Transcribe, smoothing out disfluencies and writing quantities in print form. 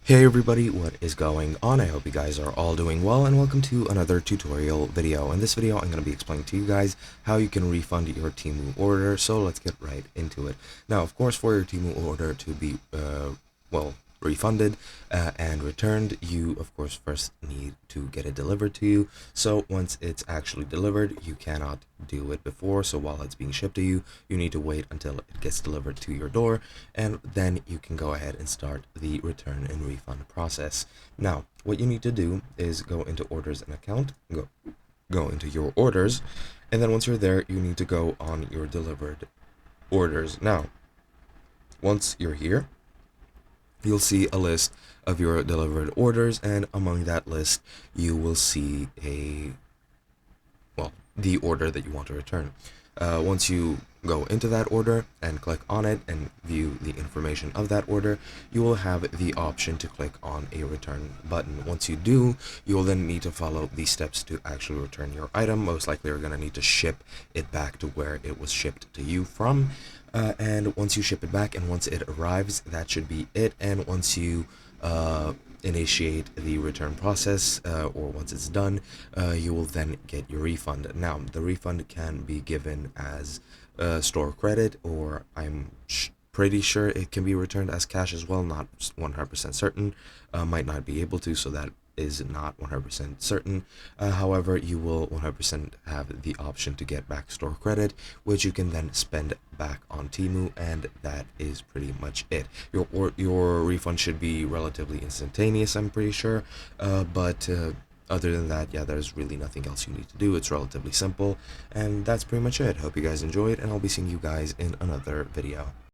Hey everybody, what is going on? I hope you guys are all doing well, and welcome to another tutorial video. In this video I'm going to be explaining to you guys how you can refund your Temu order, so let's get right into it. Now, of course, for your Temu order to be refunded and returned, you of course first need to get it delivered to you. So once it's actually delivered, you cannot do it before. So while it's being shipped to you, you need to wait until it gets delivered to your door, and then you can go ahead and start the return and refund process. Now, what you need to do is go into orders and account, go into your orders, and then once you're there, you need to go on your delivered orders. Now, once you're here, you'll see a list of your delivered orders, and among that list you will see the order that you want to return. Once you go into that order and click on it and view the information of that order, you will have the option to click on a return button. Once you do, you will then need to follow the steps to actually return your item. Most likely you're going to need to ship it back to where it was shipped to you from, and once you ship it back and once it arrives, that should be it. And once you initiate the return process, or once it's done, you will then get your refund. Now, the refund can be given as store credit, or I'm pretty sure it can be returned as cash as well. Not 100% certain, might not be able to, so that is not 100% certain. However, you will 100% have the option to get back store credit, which you can then spend back on Temu, and that is pretty much it. Your refund should be relatively instantaneous, I'm pretty sure, but other than that, yeah, there's really nothing else you need to do. It's relatively simple, and that's pretty much it. Hope you guys enjoyed, and I'll be seeing you guys in another video.